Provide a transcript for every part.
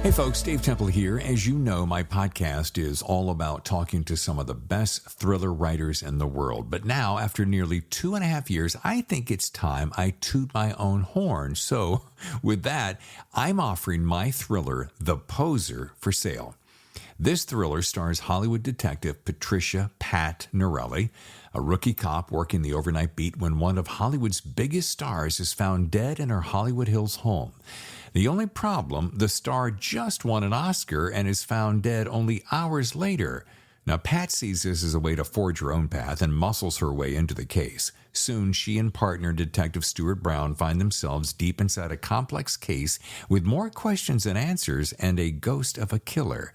Hey folks, Dave Temple here. As you know, my podcast is all about talking to some of the best thriller writers in the world. But now, after nearly 2.5 years, I think it's time I toot my own horn. So with that, I'm offering my thriller, The Poser, for sale. This thriller stars Hollywood detective Patricia Pat Norelli, a rookie cop working the overnight beat when one of Hollywood's biggest stars is found dead in her Hollywood Hills home. The only problem, the star just won an Oscar and is found dead only hours later. Now, Pat sees this as a way to forge her own path and muscles her way into the case. Soon, she and partner Detective Stuart Brown find themselves deep inside a complex case with more questions than answers and a ghost of a killer.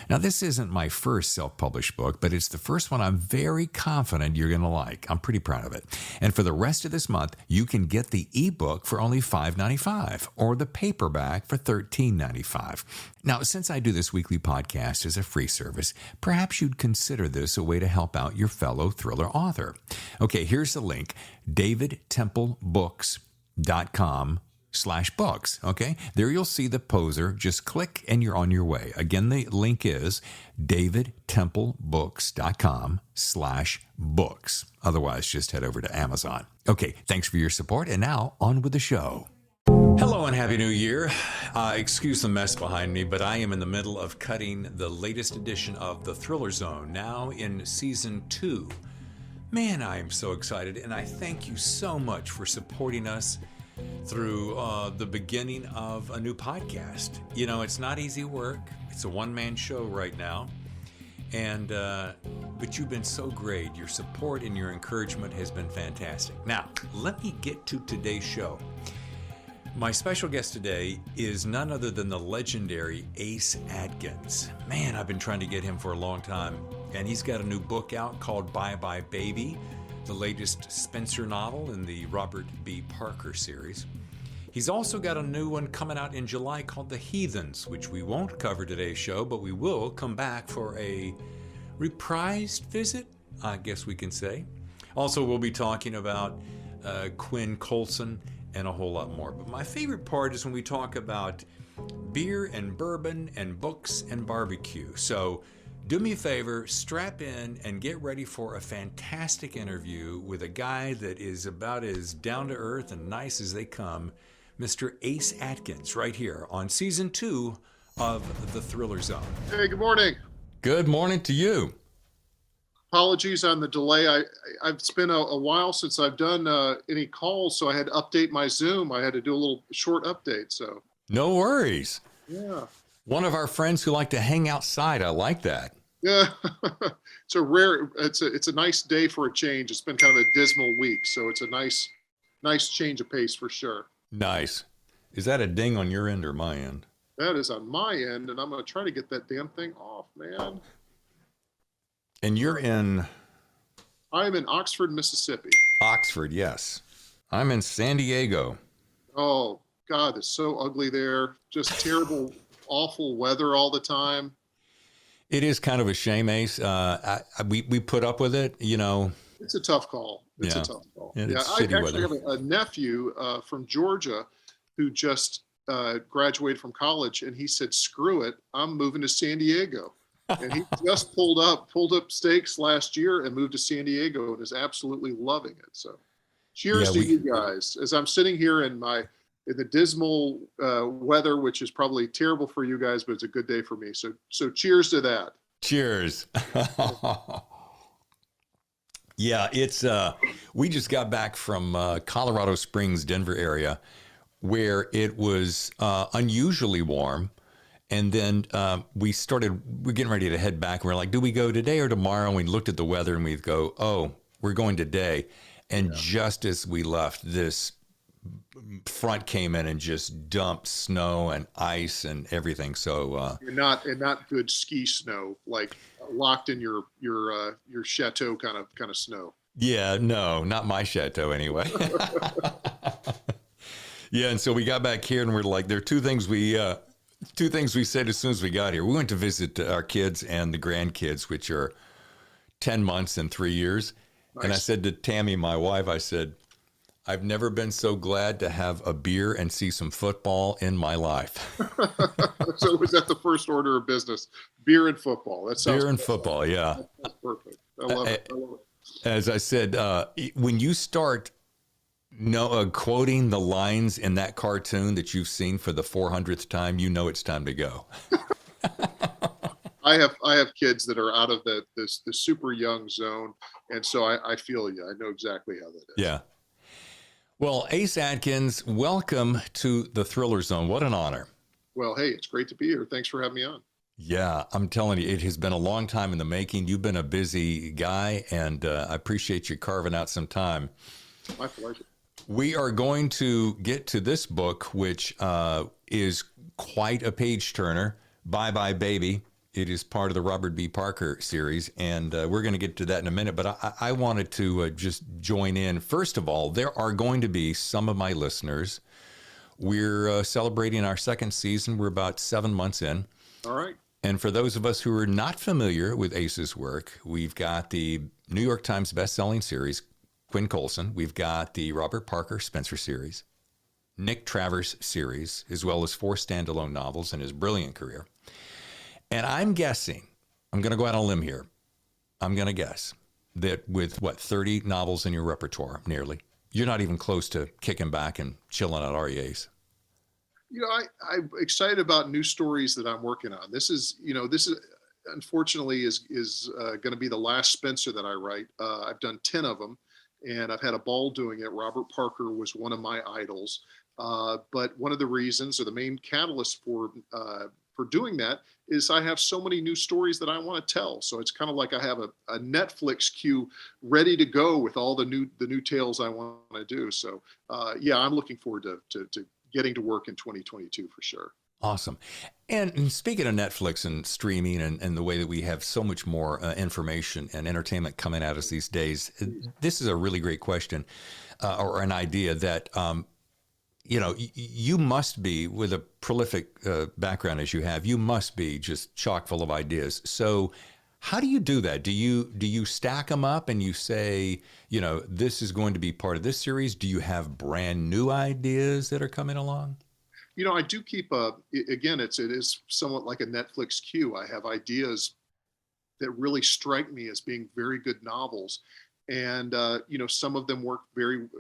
Now, this isn't my first self-published book, but it's the first one I'm very confident you're going to like. I'm pretty proud of it. And for the rest of this month, you can get the ebook for only $5.95 or the paperback for $13.95. Now, since I do this weekly podcast as a free service, perhaps you'd consider this a way to help out your fellow thriller author. Okay, here's the link, davidtemplebooks.com/books. Okay, there you'll see The Poser. Just click and you're on your way. Again, the link is davidtemplebooks.com/books. Otherwise, just head over to Amazon. Okay, thanks for your support, and now on with the show. Hello and Happy New Year. Excuse the mess behind me, but I am in the middle of cutting the latest edition of The Thriller Zone, now in Season 2. Man, I am so excited, and I thank you so much for supporting us through the beginning of a new podcast. You know, it's not easy work. It's a one-man show right now, and but you've been so great. Your support and your encouragement has been fantastic. Now, let me get to today's show. My special guest today is none other than the legendary Ace Atkins. Man, I've been trying to get him for a long time, and he's got a new book out called Bye Bye Baby, the latest Spenser novel in the Robert B. Parker series. He's also got a new one coming out in July called The Heathens, which we won't cover today's show, but we will come back for a reprised visit, I guess we can say. Also, we'll be talking about Quinn Colson and a whole lot more. But my favorite part is when we talk about beer and bourbon and books and barbecue. So do me a favor, strap in and get ready for a fantastic interview with a guy that is about as down to earth and nice as they come, Mr. Ace Atkins, right here on Season 2 of The Thriller Zone. Hey, good morning. Good morning to you. Apologies on the delay. It's been a while since I've done any calls, so I had to update my Zoom. I had to do a little short update. So no worries. Yeah. One of our friends who like to hang outside. I like that. Yeah. It's a nice day for a change. It's been kind of a dismal week, so it's a nice change of pace for sure. Nice. Is that a ding on your end or my end? That is on my end, and I'm going to try to get that damn thing off, man. And you're in? I'm in Oxford, Mississippi. Oxford, yes. I'm in San Diego. Oh, God, it's so ugly there. Just terrible, awful weather all the time. It is kind of a shame, Ace. We put up with it, you know. It's a tough call. It's a tough call. I actually have a nephew from Georgia who just graduated from college, and he said, screw it, I'm moving to San Diego. And he just pulled up stakes last year and moved to San Diego and is absolutely loving it. So cheers to you guys. As I'm sitting here in the dismal weather, which is probably terrible for you guys, but it's a good day for me. So cheers to that. Cheers. Yeah, it's we just got back from Colorado Springs, Denver area, where it was unusually warm. And then we're getting ready to head back. We're like, do we go today or tomorrow? And we looked at the weather and we'd go, oh, we're going today. And just as we left, this front came in and just dumped snow and ice and everything. So not good ski snow, like locked in your chateau kind of snow. Yeah, no, not my chateau anyway. Yeah, and so we got back here and we're like, there are two things we said as soon as we got here. We went to visit our kids and the grandkids, which are 10 months and 3 years. Nice. And I said to Tammy, my wife, I said, I've never been so glad to have a beer and see some football in my life. So was that the first order of business? Beer and football. That sounds beer and football, yeah. That's perfect. I love it. As I said, when you start quoting the lines in that cartoon that you've seen for the 400th time, you know it's time to go. I have kids that are out of the super young zone, and so I feel you. I know exactly how that is. Yeah. Well, Ace Atkins, welcome to the Thriller Zone. What an honor. Well, hey, it's great to be here. Thanks for having me on. Yeah, I'm telling you, it has been a long time in the making. You've been a busy guy, and I appreciate you carving out some time. My pleasure. We are going to get to this book, which is quite a page turner. Bye Bye Baby. It is part of the Robert B. Parker series, and we're going to get to that in a minute. But I wanted to just join in. First of all, there are going to be some of my listeners. We're celebrating our second season. We're about 7 months in. All right. And for those of us who are not familiar with Ace's work, we've got the New York Times best-selling series, Quinn Colson. We've got the Robert Parker Spencer series, Nick Travers series, as well as 4 standalone novels in his brilliant career. And I'm guessing, I'm going to go out on a limb here. I'm going to guess that with, 30 novels in your repertoire, nearly, you're not even close to kicking back and chilling out, are you, Ace? You know, I'm excited about new stories that I'm working on. This is unfortunately is going to be the last Spencer that I write. I've done 10 of them, and I've had a ball doing it. Robert Parker was one of my idols. But one of the reasons, or the main catalyst for doing that, is I have so many new stories that I want to tell. So it's kind of like I have a Netflix queue ready to go with all the new tales I want to do. So yeah, I'm looking forward to getting to work in 2022 for sure. Awesome. And speaking of Netflix and streaming and the way that we have so much more information and entertainment coming at us these days, this is a really great question or an idea that, you must be, with a prolific background as you have, you must be just chock full of ideas. So how do you do that? Do you stack them up and you say, this is going to be part of this series? Do you have brand new ideas that are coming along? I do keep again, it is somewhat like a Netflix queue. I have ideas that really strike me as being very good novels. And, some of them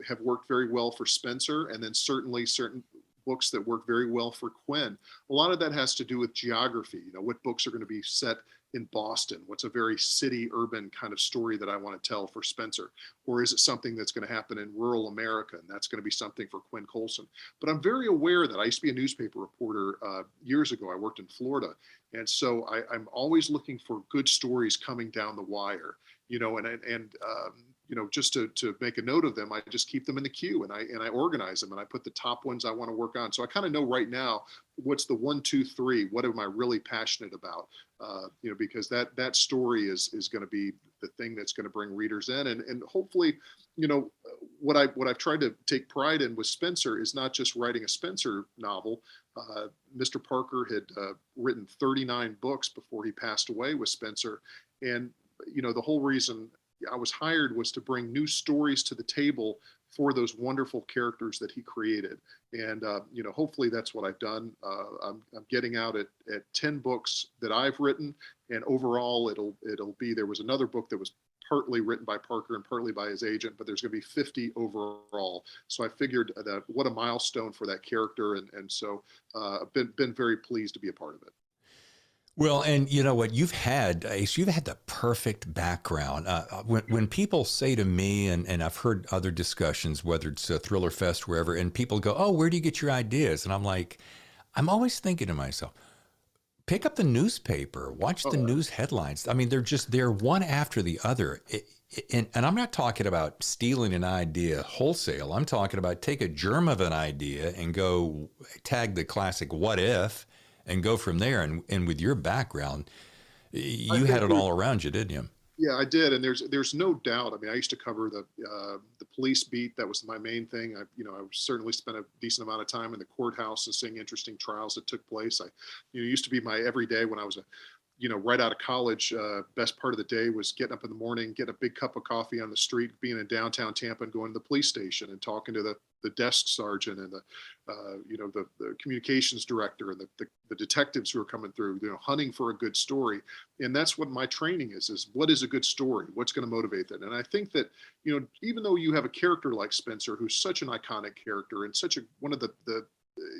have worked very well for Spencer, and then certainly certain books that work very well for Quinn. A lot of that has to do with geography. What books are going to be set in Boston? What's a very city urban kind of story that I want to tell for Spencer? Or is it something that's going to happen in rural America? And that's going to be something for Quinn Colson. But I'm very aware that I used to be a newspaper reporter years ago. I worked in Florida. And so I'm always looking for good stories coming down the wire, just to make a note of them, I just keep them in the queue and I organize them and I put the top ones I want to work on. So I kind of know right now what's the 1, 2, 3. What am I really passionate about? Because that story is going to be the thing that's going to bring readers in, and hopefully, what I've tried to take pride in with Spencer is not just writing a Spencer novel. Mr. Parker had written 39 books before he passed away with Spencer, and the whole reason I was hired was to bring new stories to the table for those wonderful characters that he created. And, hopefully that's what I've done. I'm getting out at 10 books that I've written, and overall it'll be, there was another book that was partly written by Parker and partly by his agent, but there's going to be 50 overall. So I figured that what a milestone for that character. And so I've been very pleased to be a part of it. Well, and you know what, you've had the perfect background. When people say to me, and I've heard other discussions, whether it's a Thriller Fest, wherever, and people go, "Oh, where do you get your ideas?" And I'm like, I'm always thinking to myself, pick up the newspaper, watch the news headlines. I mean, they're one after the other. And I'm not talking about stealing an idea wholesale. I'm talking about take a germ of an idea and go tag the classic "what if," and go from there. And with your background, you had it all around you, didn't you? Yeah, I did. And there's no doubt. I mean, I used to cover the police beat. That was my main thing. I certainly spent a decent amount of time in the courthouse and seeing interesting trials that took place. Used to be my everyday when I was a right out of college, best part of the day was getting up in the morning, getting a big cup of coffee on the street, being in downtown Tampa and going to the police station and talking to the desk sergeant and the communications director and the detectives who are coming through, hunting for a good story. And that's what my training is what is a good story? What's going to motivate that? And I think that, even though you have a character like Spencer, who's such an iconic character and one of the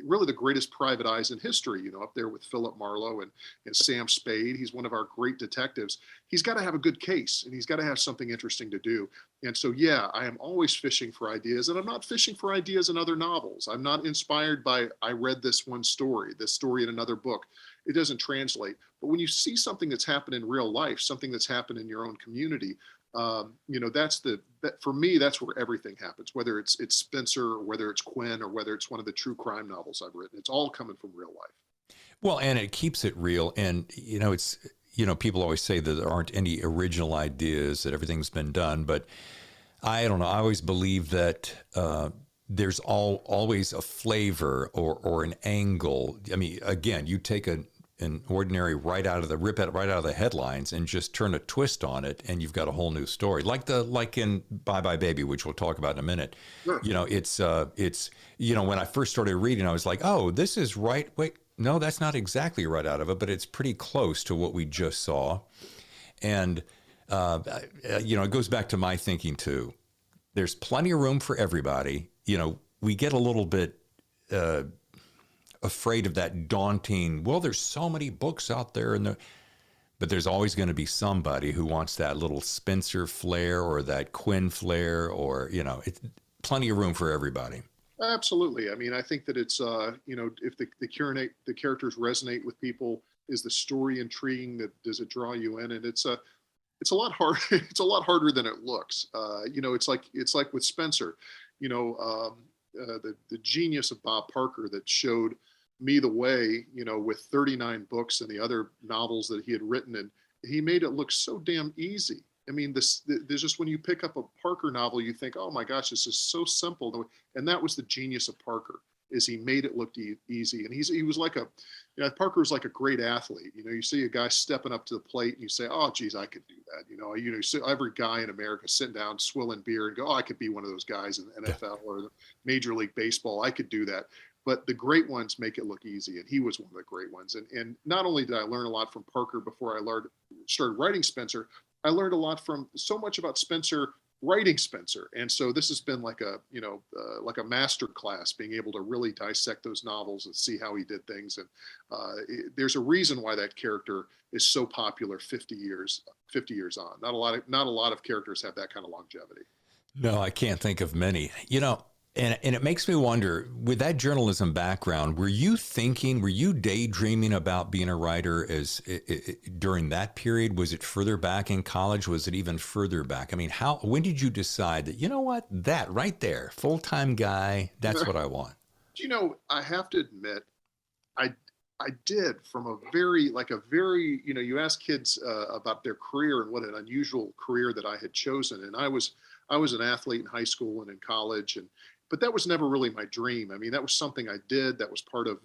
really the greatest private eyes in history, up there with Philip Marlowe and Sam Spade. He's one of our great detectives. He's got to have a good case and he's got to have something interesting to do. And so, yeah, I am always fishing for ideas, and I'm not fishing for ideas in other novels. I'm not inspired by, I read this story in another book. It doesn't translate. But when you see something that's happened in real life, something that's happened in your own community, for me, that's where everything happens, whether it's Spencer or whether it's Quinn or whether it's one of the true crime novels I've written. It's all coming from real life. Well, and it keeps it real. And, people always say that there aren't any original ideas, that everything's been done. But I don't know. I always believe that there's always a flavor or an angle. I mean, again, you take an ordinary right out of the headlines and just turn a twist on it, and you've got a whole new story. Like in Bye Bye Baby, which we'll talk about in a minute. Sure. It's when I first started reading, I was like, oh, this is right. Wait, no, that's not exactly right out of it, but it's pretty close to what we just saw. And it goes back to my thinking too. There's plenty of room for everybody. We get a little bit afraid of that daunting, well, there's so many books out there, but there's always going to be somebody who wants that little Spencer flair or that Quinn flair, or, it's plenty of room for everybody. Absolutely. I mean, I think that it's, if the characters resonate with people, is the story intriguing? Does it draw you in? And it's a lot hard. It's a lot harder than it looks. It's like with Spencer, the genius of Bob Parker that showed me the way, with 39 books and the other novels that he had written, and he made it look so damn easy. I mean, there's just, when you pick up a Parker novel, you think, oh my gosh, this is so simple. And that was the genius of Parker, is he made it look easy. And he was like Parker was like a great athlete. You see a guy stepping up to the plate and you say, oh geez, I could do that. You see every guy in America sitting down, swilling beer and go, oh, I could be one of those guys in the NFL or the Major League Baseball. I could do that. But the great ones make it look easy. And he was one of the great ones. And not only did I learn a lot from Parker before I started writing Spencer, I learned a lot from so much about Spencer writing Spencer. And so this has been like a master class, being able to really dissect those novels and see how he did things. And there's a reason why that character is so popular 50 years on. Not a lot of characters have that kind of longevity. No, I can't think of many. And it makes me wonder, with that journalism background, were you daydreaming about being a writer during that period? Was it further back in college? Was it even further back? I mean, when did you decide that, that right there, full-time guy, that's what I want? I have to admit, I did, from a very, you ask kids about their career and what an unusual career that I had chosen. And I was an athlete in high school and in college, but that was never really my dream. I mean, that was something I did. That was part of,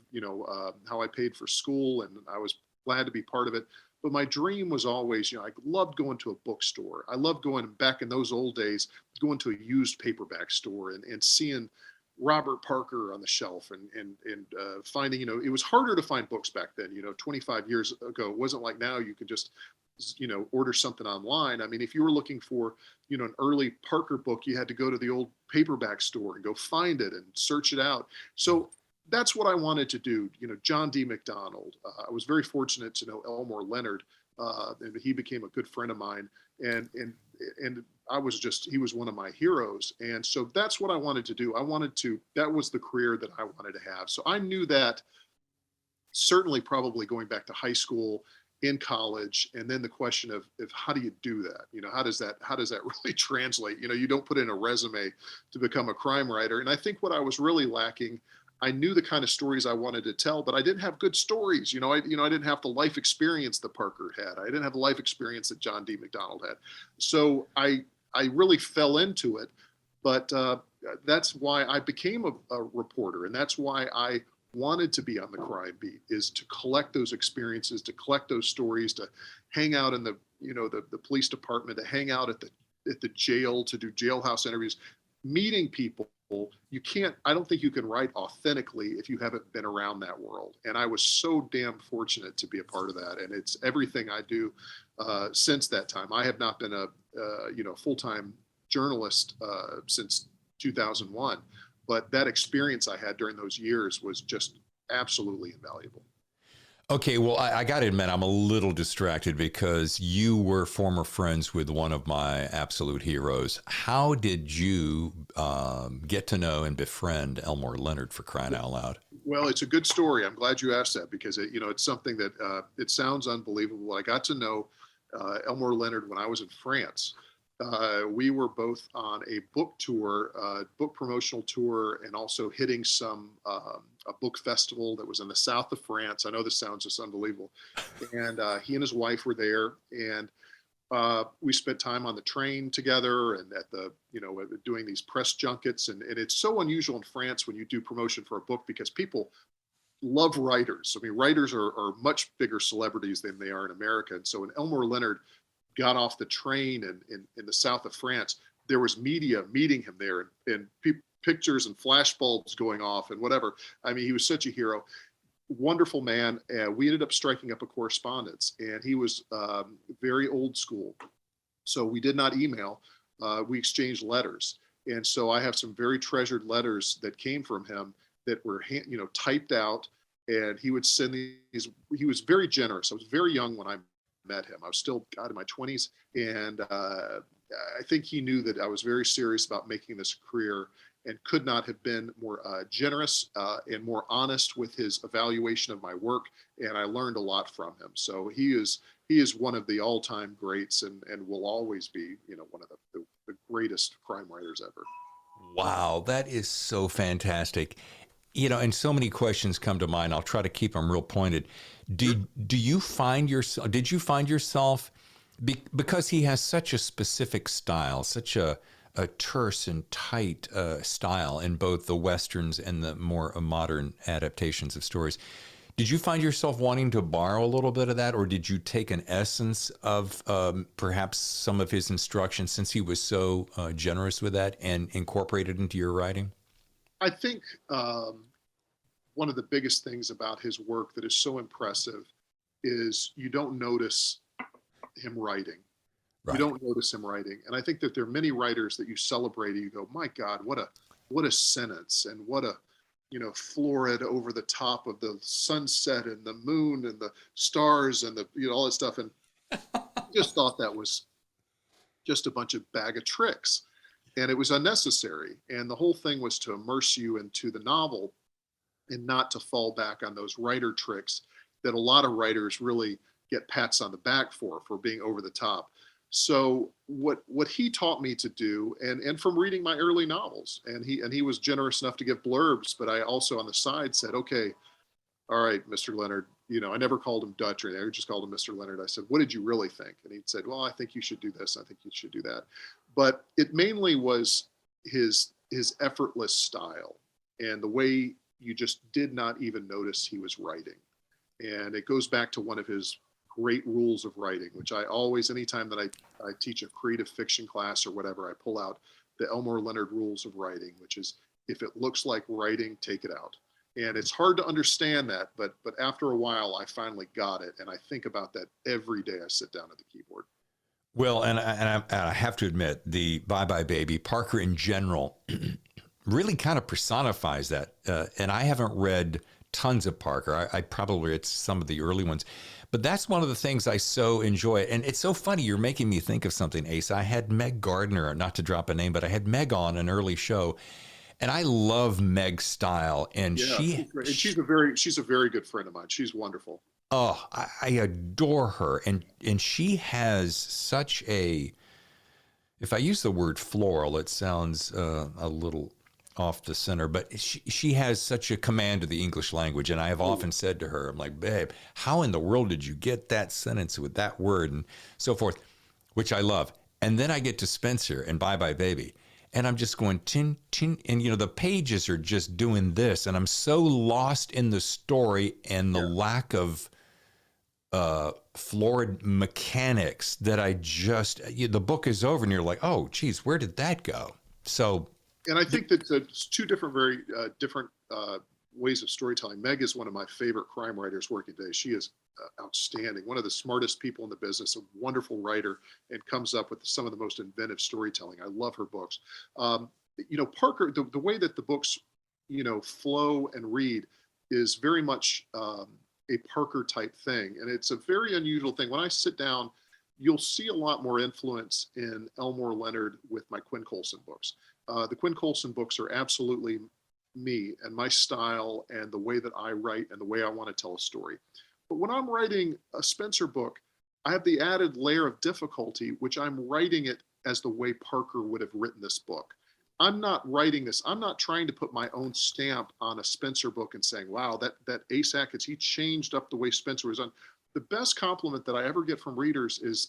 how I paid for school, and I was glad to be part of it. But my dream was always, I loved going to a bookstore. I loved going, back in those old days, going to a used paperback store and seeing Robert Parker on the shelf and finding, it was harder to find books back then, 25 years ago. It wasn't like now you could just, order something online. I mean, if you were looking for, an early Parker book, you had to go to the old paperback store and go find it and search it out. So that's what I wanted to do. John D. McDonald. I was very fortunate to know Elmore Leonard, and he became a good friend of mine. And he was one of my heroes. And so that's what I wanted to do. That was the career that I wanted to have. So I knew that certainly, probably going back to high school, in college, and then the question of how do you do that? How does that really translate? You don't put in a resume to become a crime writer. And I think what I was really lacking, I knew the kind of stories I wanted to tell, but I didn't have good stories. I didn't have the life experience that Parker had. I didn't have the life experience that John D. McDonald had. So I really fell into it, but that's why I became a reporter, and that's why I wanted to be on the crime beat, is to collect those experiences, to collect those stories, to hang out in the police department, to hang out at the jail, to do jailhouse interviews, meeting people. I don't think you can write authentically if you haven't been around that world. And I was so damn fortunate to be a part of that. And it's everything I do since that time. I have not been a full-time journalist since 2001, but that experience I had during those years was just absolutely invaluable. Okay, well, I got to admit, I'm a little distracted because you were former friends with one of my absolute heroes. How did you get to know and befriend Elmore Leonard, for crying out loud? Well, it's a good story. I'm glad you asked that because it's something that it sounds unbelievable. I got to know Elmore Leonard when I was in France. We were both on a book tour, book promotional tour, and also hitting a book festival that was in the south of France. I know this sounds just unbelievable. And he and his wife were there, and we spent time on the train together and at doing these press junkets. And it's so unusual in France when you do promotion for a book because people love writers. I mean, writers are much bigger celebrities than they are in America. And so when Elmore Leonard got off the train in the south of France, there was media meeting him there and pictures and flash bulbs going off and whatever. I mean, he was such a hero, wonderful man. We ended up striking up a correspondence, and he was very old school. So we did not email, we exchanged letters. And so I have some very treasured letters that came from him that were typed out, and he would send these. He was very generous. I was very young when I met him. I was still in my 20s, and I think he knew that I was very serious about making this career and could not have been more generous and more honest with his evaluation of my work, and I learned a lot from him. So he is one of the all-time greats and will always be one of the greatest crime writers ever. Wow, that is so fantastic. And so many questions come to mind. I'll try to keep them real pointed. Did you find yourself, because he has such a specific style, such a terse and tight style in both the Westerns and the more modern adaptations of stories, did you find yourself wanting to borrow a little bit of that, or did you take an essence of perhaps some of his instructions, since he was so generous with that, and incorporate it into your writing? I think one of the biggest things about his work that is so impressive is you don't notice him writing. Right. You don't notice him writing. And I think that there are many writers that you celebrate and you go, my God, what a sentence, and what a, florid over the top of the sunset and the moon and the stars and all that stuff. And I just thought that was just a bunch of bag of tricks. And it was unnecessary. And the whole thing was to immerse you into the novel and not to fall back on those writer tricks that a lot of writers really get pats on the back for being over the top. So what he taught me to do, and from reading my early novels, and he was generous enough to give blurbs, but I also on the side said, okay, all right, Mr. Leonard, I never called him Dutch or anything. I just called him Mr. Leonard. I said, what did you really think? And he said, well, I think you should do this. I think you should do that. But it mainly was his effortless style and the way you just did not even notice he was writing. And it goes back to one of his great rules of writing, which I always, anytime that I teach a creative fiction class or whatever, I pull out the Elmore Leonard rules of writing, which is, if it looks like writing, take it out. And it's hard to understand that, but after a while, I finally got it. And I think about that every day I sit down at the keyboard. Well, and I have to admit, the Bye Bye Baby, Parker in general, really kind of personifies that. And I haven't read tons of Parker. I probably read some of the early ones. But that's one of the things I so enjoy. And it's so funny. You're making me think of something, Ace. I had Meg Gardner, not to drop a name, but I had Meg on an early show. And I love Meg's style. And she's a very good friend of mine. She's wonderful. Oh, I adore her. And she has such a, if I use the word floral, it sounds a little off the center, but she has such a command of the English language. And I have often said to her, I'm like, babe, how in the world did you get that sentence with that word and so forth, which I love. And then I get to Spencer and Bye Bye Baby. and I'm just going chin, chin, and the pages are just doing this, and I'm so lost in the story and the lack of florid mechanics that I just, the book is over and you're like, oh, geez, where did that go? So, and I think that it's two different, very different ways of storytelling. Meg is one of my favorite crime writers working today. She is outstanding, one of the smartest people in the business, a wonderful writer, and comes up with some of the most inventive storytelling. I love her books. Parker, the way that the books, flow and read is very much a Parker type thing. And it's a very unusual thing. When I sit down, you'll see a lot more influence in Elmore Leonard with my Quinn Colson books. The Quinn Colson books are absolutely me and my style and the way that I write and the way I want to tell a story. But when I'm writing a Spencer book, I have the added layer of difficulty, which I'm writing it as the way Parker would have written this book. I'm not writing this. I'm not trying to put my own stamp on a Spencer book and saying, wow, that Ace Atkins, he changed up the way Spencer was done. The best compliment that I ever get from readers is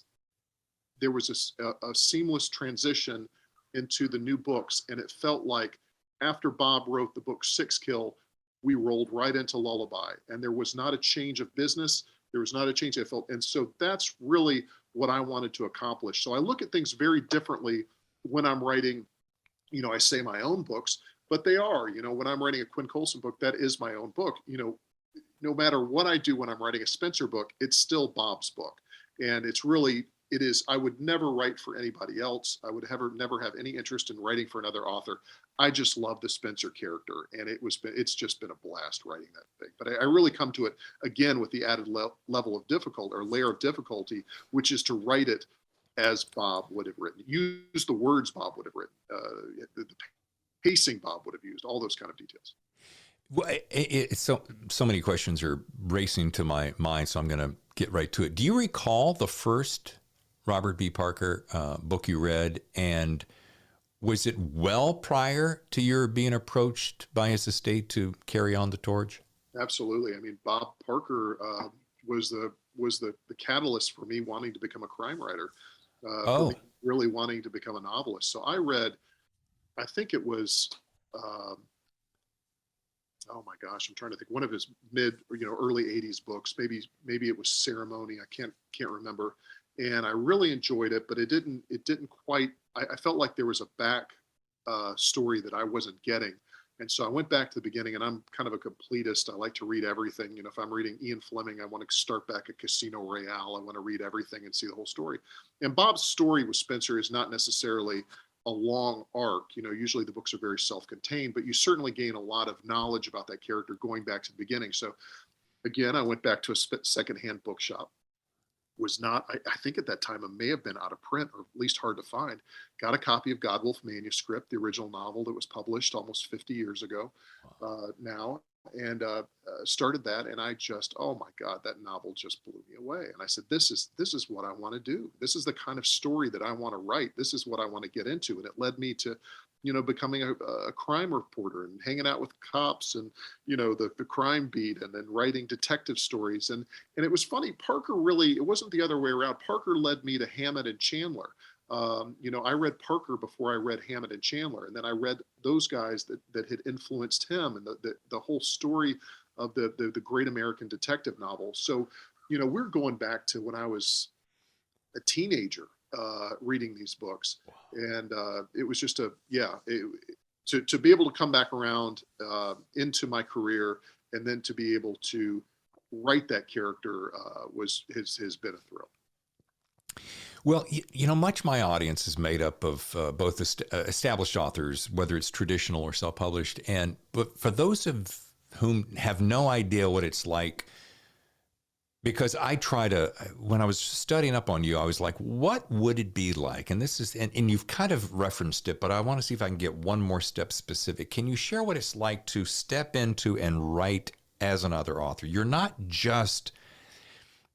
there was a seamless transition into the new books. And it felt like after Bob wrote the book Six Kill, we rolled right into Lullaby. And there was not a change of business. There was not a change I felt. And so that's really what I wanted to accomplish. So I look at things very differently when I'm writing, I say my own books, but they are, when I'm writing a Quinn Colson book, that is my own book. No matter what I do when I'm writing a Spencer book, it's still Bob's book. And I would never write for anybody else. I would never have any interest in writing for another author. I just love the Spencer character. And it's just been a blast writing that thing. But I really come to it again with the added level of difficulty or layer of difficulty, which is to write it as Bob would have written, use the words Bob would have written, the pacing Bob would have used, all those kind of details. Well, so many questions are racing to my mind, so I'm going to get right to it. Do you recall the first Robert B. Parker book you read, and was it well prior to your being approached by his estate to carry on the torch? Absolutely. I mean, Bob Parker was the catalyst for me wanting to become a crime writer. For me really wanting to become a novelist. So I read, I think it was, oh my gosh, I'm trying to think, one of his early 80s books. Maybe it was Ceremony. I can't remember. And I really enjoyed it, but it didn't quite, I felt like there was a back story that I wasn't getting. And so I went back to the beginning, and I'm kind of a completist. I like to read everything. If I'm reading Ian Fleming, I want to start back at Casino Royale. I want to read everything and see the whole story. And Bob's story with Spencer is not necessarily a long arc. Usually the books are very self-contained, but you certainly gain a lot of knowledge about that character going back to the beginning. So again, I went back to a secondhand bookshop. I think at that time it may have been out of print or at least hard to find. Got a copy of Godwolf Manuscript, the original novel that was published almost 50 years ago now, and started that. And I just, oh my God, that novel just blew me away. And I said, this is what I want to do. This is the kind of story that I want to write. This is what I want to get into. And it led me to, becoming a crime reporter and hanging out with cops and, the crime beat, and then writing detective stories. And it was funny, Parker really, it wasn't the other way around. Parker led me to Hammett and Chandler. I read Parker before I read Hammett and Chandler. And then I read those guys that had influenced him and the whole story of the great American detective novel. So, we're going back to when I was a teenager, reading these books. And it was just to be able to come back around into my career and then to be able to write that character has been a thrill. Well, much my audience is made up of both established authors, whether it's traditional or self-published, but for those of whom have no idea what it's like, because when I was studying up on you, I was like, what would it be like? And this is, and you've kind of referenced it, but I want to see if I can get one more step specific. Can you share what it's like to step into and write as another author? You're not just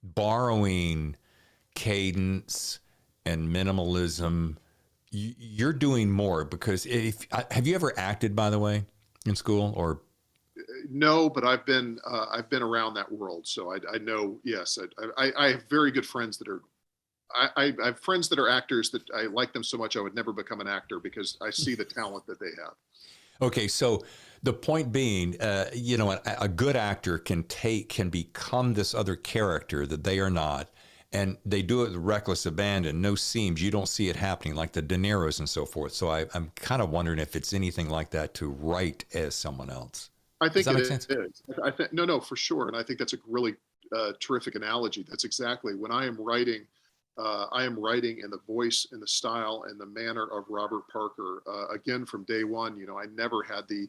borrowing cadence and minimalism. You're doing more, because have you ever acted, by the way, in school? Or no, but I've been around that world, so I know. Yes, I have very good friends that are I have friends that are actors that I like them so much I would never become an actor because I see the talent that they have. Okay, so the point being, a good actor can become this other character that they are not, and they do it with reckless abandon, no seams. You don't see it happening like the De Niro's and so forth. So I'm kind of wondering if it's anything like that to write as someone else. I think Does that it make sense? is. I think no, for sure, and I think that's a really terrific analogy. That's exactly when I am writing. I am writing in the voice and the style and the manner of Robert Parker. Again, from day one, I never had the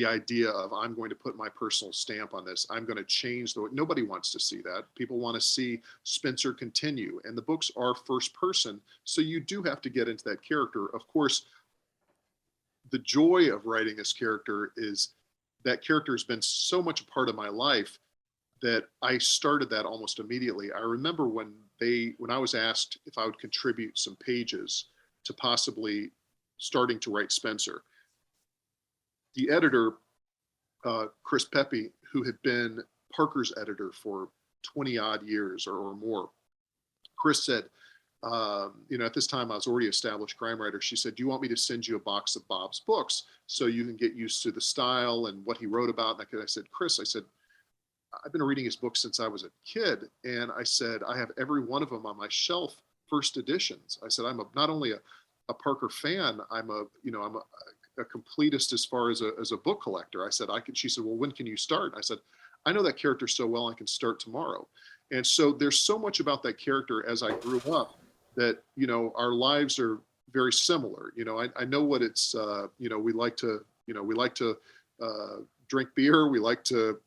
idea of I'm going to put my personal stamp on this. I'm going to change nobody wants to see that. People want to see Spencer continue, and the books are first person, so you do have to get into that character. Of course, the joy of writing this character is that character has been so much a part of my life that I started that almost immediately. I remember when I was asked if I would contribute some pages to possibly starting to write Spencer, the editor, Chris Pepe, who had been Parker's editor for 20 odd years or more, Chris said, at this time I was already established crime writer. She said, "Do you want me to send you a box of Bob's books so you can get used to the style and what he wrote about?" And I said, "Chris," I said, "I've been reading his books since I was a kid." And I said, "I have every one of them on my shelf, first editions." I said, "I'm not only a Parker fan, I'm a completist as far as a book collector." I said, she said, "Well, when can you start?" I said, "I know that character so well, I can start tomorrow." And so there's so much about that character as I grew up that, our lives are very similar. I know what it's, we like to drink beer. We like to,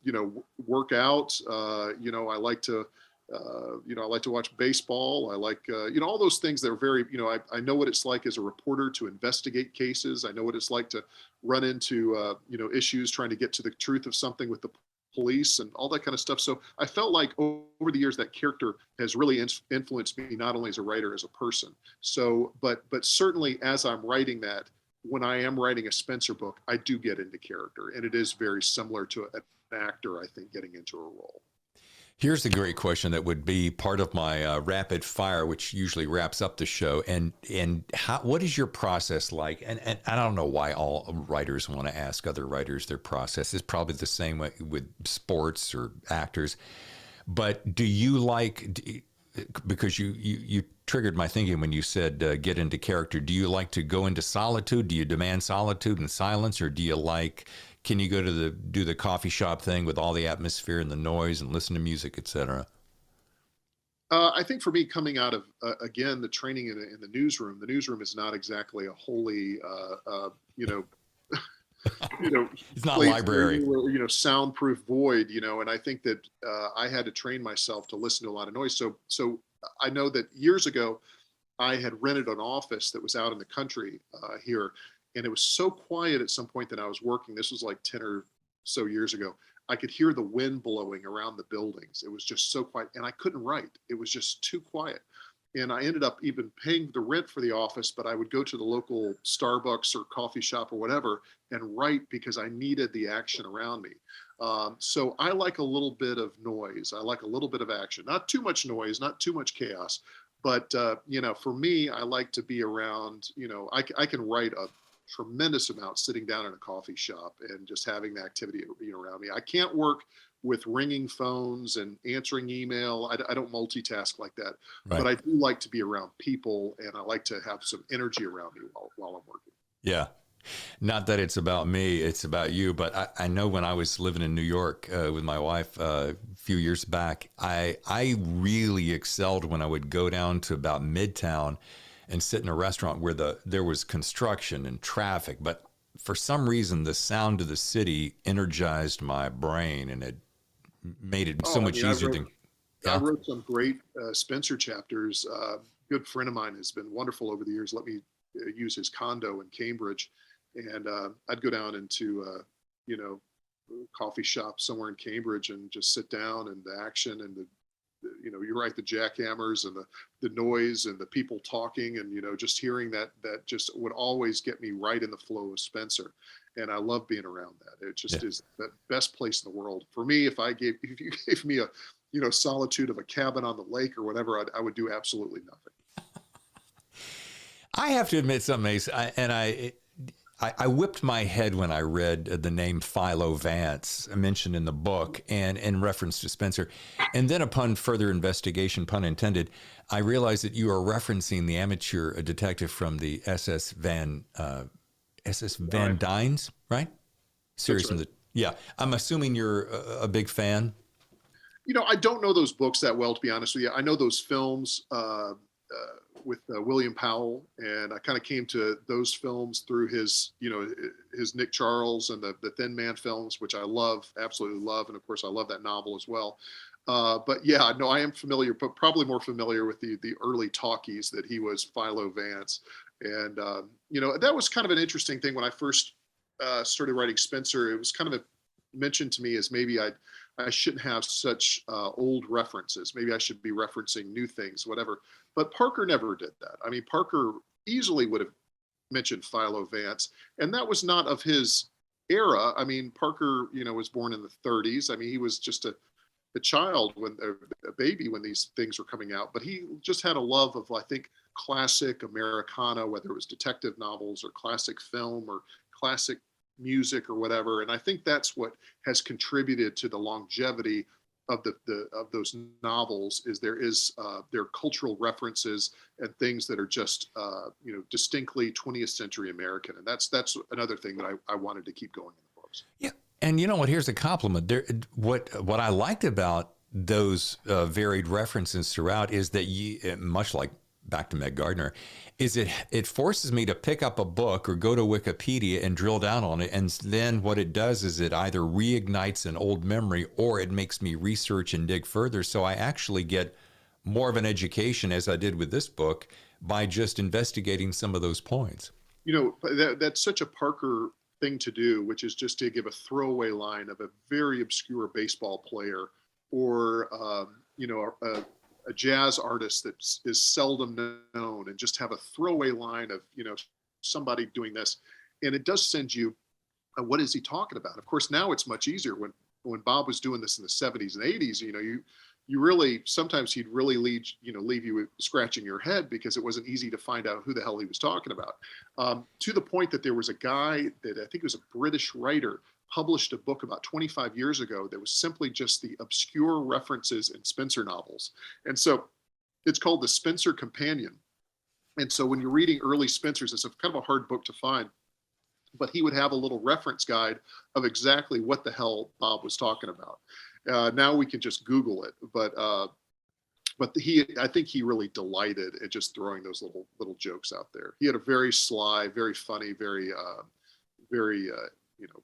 work out. I like to, I like to watch baseball. I like, all those things that are very, I know what it's like as a reporter to investigate cases. I know what it's like to run into, issues trying to get to the truth of something with the police and all that kind of stuff. So I felt like over the years that character has really influenced me, not only as a writer, as a person. So, but certainly as I'm writing that, when I am writing a Spencer book, I do get into character, and it is very similar to an actor, I think, getting into a role. Here's a great question that would be part of my rapid fire, which usually wraps up the show. And what is your process like? And I don't know why all writers want to ask other writers their process. It's probably the same way with sports or actors. But do you like, because you triggered my thinking when you said get into character. Do you like to go into solitude? Do you demand solitude and silence, or do you like? Can you go to do the coffee shop thing with all the atmosphere and the noise and listen to music, etc.? I think for me, coming out of again the training in the newsroom is not exactly a holy, it's not a library, soundproof void, and I think that I had to train myself to listen to a lot of noise. So I know that years ago, I had rented an office that was out in the country here, and it was so quiet at some point that I was working. This was like 10 or so years ago. I could hear the wind blowing around the buildings. It was just so quiet, and I couldn't write. It was just too quiet. And I ended up even paying the rent for the office, but I would go to the local Starbucks or coffee shop or whatever and write because I needed the action around me. So I like a little bit of noise. I like a little bit of action, not too much noise, not too much chaos. But, for me, I like to be around, I can write a tremendous amount sitting down in a coffee shop and just having the activity around me. I can't work with ringing phones and answering email. I don't multitask like that, right. But I do like to be around people, and I like to have some energy around me while I'm working. Yeah. Not that it's about me, it's about you. But I know when I was living in New York with my wife a few years back, I really excelled when I would go down to about Midtown and sit in a restaurant where there was construction and traffic. But for some reason, the sound of the city energized my brain, and it made it so much easier than... I wrote some great Spencer chapters. A good friend of mine has been wonderful over the years. Let me use his condo in Cambridge. And I'd go down into, coffee shop somewhere in Cambridge and just sit down, and the action and you're right, the jackhammers and the noise and the people talking and, just hearing that just would always get me right in the flow of Spencer. And I love being around that. It just is the best place in the world. For me, if you gave me a, solitude of a cabin on the lake or whatever, I would do absolutely nothing. I have to admit something, Ace, I whipped my head when I read the name Philo Vance mentioned in the book and in reference to Spenser. And then upon further investigation, pun intended, I realized that you are referencing the amateur detective from the SS Van Dynes, right? Series from the, yeah. I'm assuming you're a big fan. You know, I don't know those books that well, to be honest with you. I know those films with William Powell, and I kind of came to those films through his, you know, his Nick Charles and the Thin Man films, which I love, absolutely love, and of course I love that novel as well. But yeah, no, I am familiar, but probably more familiar with the early talkies that he was Philo Vance, and you know, that was kind of an interesting thing when I first started writing Spenser. It was kind of mentioned to me as maybe I shouldn't have such old references. Maybe I should be referencing new things, whatever. But Parker never did that. I mean, Parker easily would have mentioned Philo Vance, and that was not of his era. I mean, Parker, you know, was born in the 30s. I mean, he was just a child when a baby when these things were coming out. But he just had a love of, I think, classic Americana, whether it was detective novels or classic film or classic music or whatever. And I think that's what has contributed to the longevity of of those novels. Is there are cultural references and things that are just you know, distinctly 20th century American, and that's another thing that I wanted to keep going in the books. Yeah, and you know what? Here's a compliment. What I liked about those varied references throughout is that much like back to Meg Gardner, is it forces me to pick up a book or go to Wikipedia and drill down on it. And then what it does is it either reignites an old memory or it makes me research and dig further. So I actually get more of an education, as I did with this book, by just investigating some of those points. You know, that's such a Parker thing to do, which is just to give a throwaway line of a very obscure baseball player or, you know, a jazz artist that is seldom known, and just have a throwaway line of, you know, somebody doing this. And it does send you, what is he talking about? Of course, now it's much easier. When Bob was doing this in the 70s and 80s, you know, you really, sometimes he'd really leave you scratching your head because it wasn't easy to find out who the hell he was talking about. To the point that there was a guy that I think was a British writer published a book about 25 years ago that was simply just the obscure references in Spenser novels. And so it's called the Spenser Companion. And so when you're reading early Spensers, it's kind of a hard book to find, but he would have a little reference guide of exactly what the hell Bob was talking about. Now we can just Google it, but I think he really delighted at just throwing those little jokes out there. He had a very sly, very funny, very you know,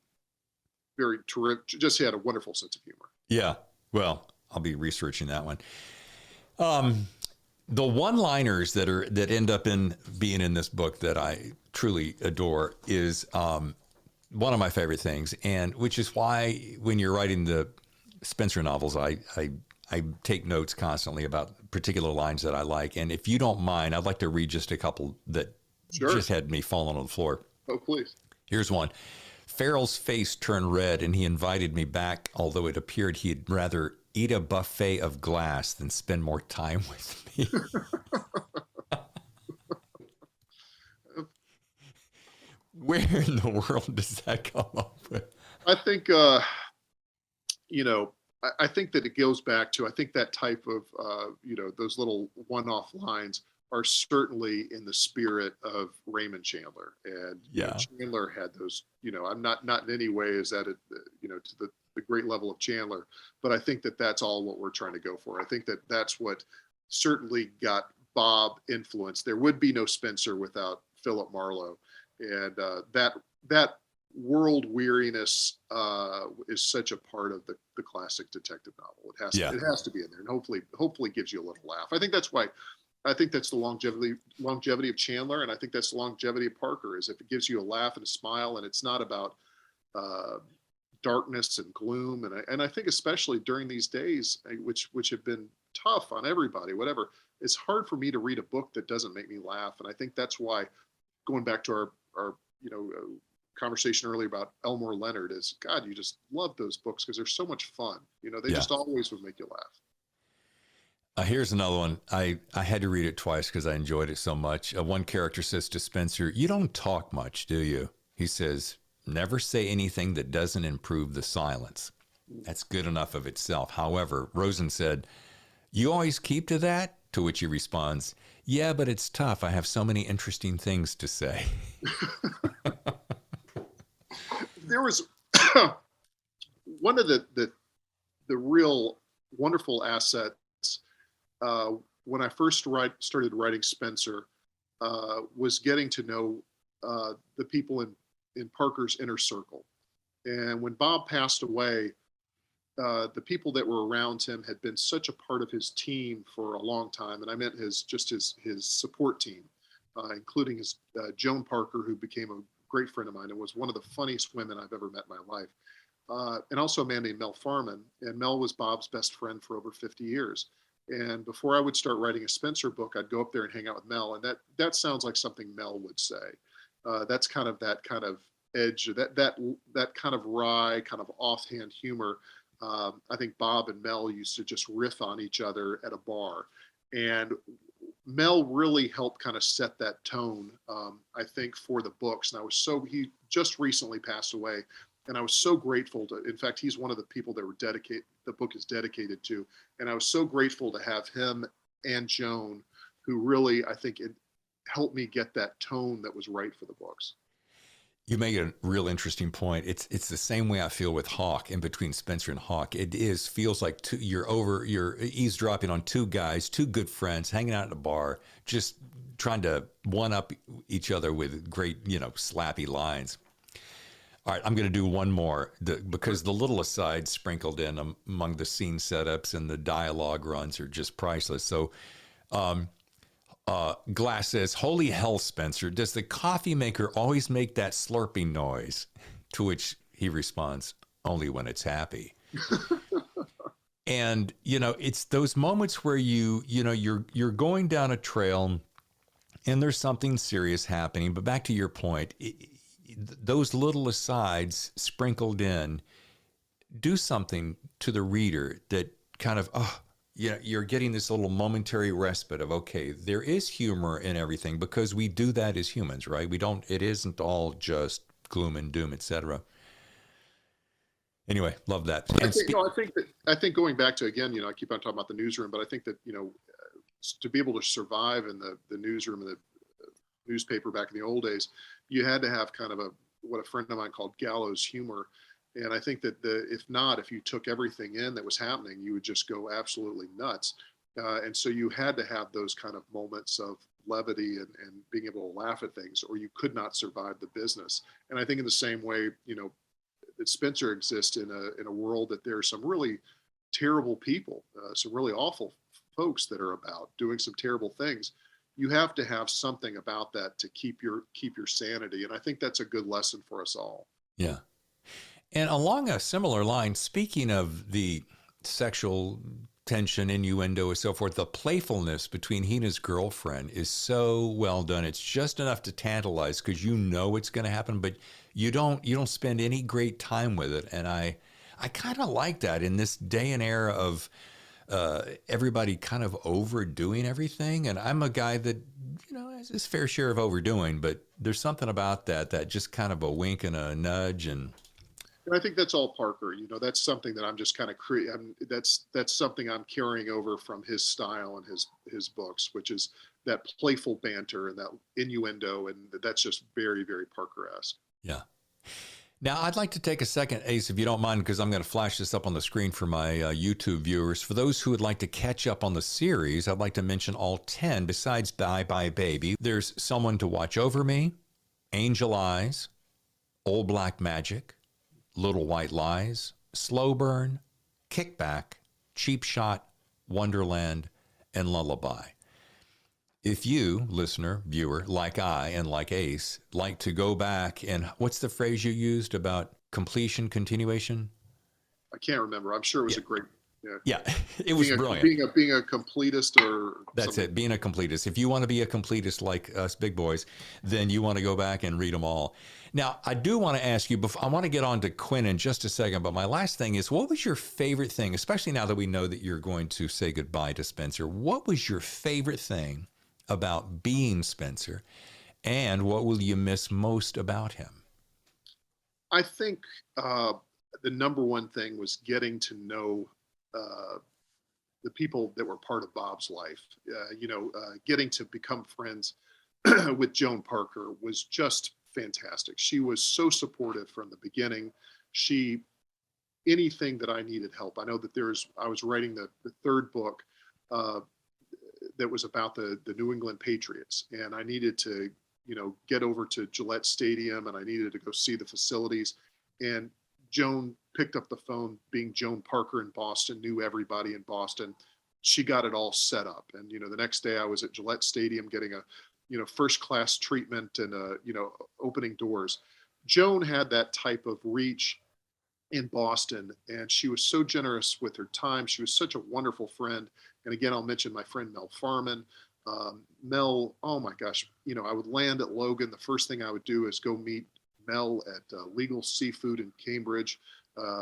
very terrific. Just he had a wonderful sense of humor. Yeah. Well, I'll be researching that one. The one-liners that end up being in this book that I truly adore is one of my favorite things, and which is why when you're writing the Spenser novels, I take notes constantly about particular lines that I like. And if you don't mind, I'd like to read just a couple that just had me falling on the floor. Oh, please. Here's one. Farrell's face turned red, and he invited me back, although it appeared he'd rather eat a buffet of glass than spend more time with me. Where in the world does that come up with? I think, you know, I think that it goes back to, I think that type of, you know, those little one-off lines are certainly in the spirit of Raymond Chandler. And yeah, you know, Chandler had those, you know, I'm not in any way is that, you know, to the great level of Chandler, but I think that that's all what we're trying to go for. I think that that's what certainly got Bob influenced. There would be no Spenser without Philip Marlowe. And that world weariness is such a part of the classic detective novel. It has to be in there, and hopefully gives you a little laugh. I think that's why. I think that's the longevity of Chandler, and I think that's the longevity of Parker. Is if it gives you a laugh and a smile, and it's not about darkness and gloom. And I think especially during these days, which have been tough on everybody, whatever, it's hard for me to read a book that doesn't make me laugh. And I think that's why, going back to our you know, conversation earlier about Elmore Leonard, is God, you just love those books because they're so much fun. You know, they just always would make you laugh. Here's another one. I had to read it twice because I enjoyed it so much. One character says to Spencer, "You don't talk much, do you?" He says, "Never say anything that doesn't improve the silence." That's good enough of itself. However, Rosen said, "You always keep to that?" To which he responds, "Yeah, but it's tough. I have so many interesting things to say." There was one of the real wonderful assets when I first started writing Spencer was getting to know the people in Parker's inner circle. And when Bob passed away, the people that were around him had been such a part of his team for a long time. And I meant his support team, including his Joan Parker, who became a great friend of mine and was one of the funniest women I've ever met in my life. And also a man named Mel Farman. And Mel was Bob's best friend for over 50 years. And before I would start writing a Spencer book, I'd go up there and hang out with Mel. And that sounds like something Mel would say. That's kind of that kind of edge, that kind of wry, kind of offhand humor. I think Bob and Mel used to just riff on each other at a bar. And Mel really helped kind of set that tone, I think, for the books. And he just recently passed away. And I was so grateful in fact, he's one of the people that the book is dedicated to. And I was so grateful to have him and Joan, who really, I think, it helped me get that tone that was right for the books. You make a real interesting point. It's the same way I feel with Hawk, in between Spencer and Hawk. Feels like you're eavesdropping on two guys, two good friends, hanging out at a bar, just trying to one up each other with great, slappy lines. All right, I'm going to do one more because the little asides sprinkled in among the scene setups and the dialogue runs are just priceless. So, Glass says, "Holy hell, Spencer, does the coffee maker always make that slurping noise?" To which he responds, "Only when it's happy." And, it's those moments where you're going down a trail and there's something serious happening. But back to your point, those little asides sprinkled in do something to the reader that kind of, you're getting this little momentary respite of, okay, there is humor in everything because we do that as humans, right? It isn't all just gloom and doom, etc. Anyway, love that. I think going back to, again, I keep on talking about the newsroom, but I think that, to be able to survive in the newsroom and the newspaper back in the old days, you had to have kind of what a friend of mine called gallows humor. And I think that if you took everything in that was happening, you would just go absolutely nuts. And so you had to have those kind of moments of levity and being able to laugh at things, or you could not survive the business. And I think in the same way, that Spencer exists in a world that there are some really terrible people, some really awful folks that are about doing some terrible things. You have to have something about that to keep your sanity. And I think that's a good lesson for us all. Yeah. And along a similar line, speaking of the sexual tension, innuendo, and so forth, the playfulness between he and his girlfriend is so well done. It's just enough to tantalize because it's going to happen, but you don't spend any great time with it. And I kind of like that in this day and era of everybody kind of overdoing everything. And I'm a guy that, has his fair share of overdoing, but there's something about that just kind of a wink and a nudge. And I think that's all Parker. That's something that I'm just kind of that's something I'm carrying over from his style and his books, which is that playful banter and that innuendo, and that's just very, very Parker-esque. Yeah. Now, I'd like to take a second, Ace, if you don't mind, because I'm going to flash this up on the screen for my YouTube viewers. For those who would like to catch up on the series, I'd like to mention all 10 besides Bye Bye Baby. There's Someone to Watch Over Me, Angel Eyes, Old Black Magic, Little White Lies, Slow Burn, Kickback, Cheap Shot, Wonderland, and Lullaby. If you, listener, viewer, like I and like Ace, like to go back and what's the phrase you used about completion, continuation? I can't remember. I'm sure it was a great Yeah, it was brilliant. Being a completist or That's something. It, being a completist. If you want to be a completist like us big boys, then you want to go back and read them all. Now, I do want to ask you, I want to get on to Quinn in just a second, but my last thing is, what was your favorite thing, especially now that we know that you're going to say goodbye to Spenser? What was your favorite thing about being Spenser, and what will you miss most about him? I think the number one thing was getting to know the people that were part of Bob's life. Getting to become friends with Joan Parker was just fantastic. She was so supportive from the beginning. Anything that I needed help. I know that I was writing the third book that was about the New England Patriots, and I needed to, get over to Gillette Stadium, and I needed to go see the facilities. And Joan picked up the phone, being Joan Parker in Boston, knew everybody in Boston. She got it all set up. And, the next day I was at Gillette Stadium getting a, first class treatment and, opening doors. Joan had that type of reach in Boston, and she was so generous with her time. She was such a wonderful friend. And again, I'll mention my friend Mel Farman. Mel, oh my gosh, I would land at Logan. The first thing I would do is go meet Mel at Legal Seafood in Cambridge,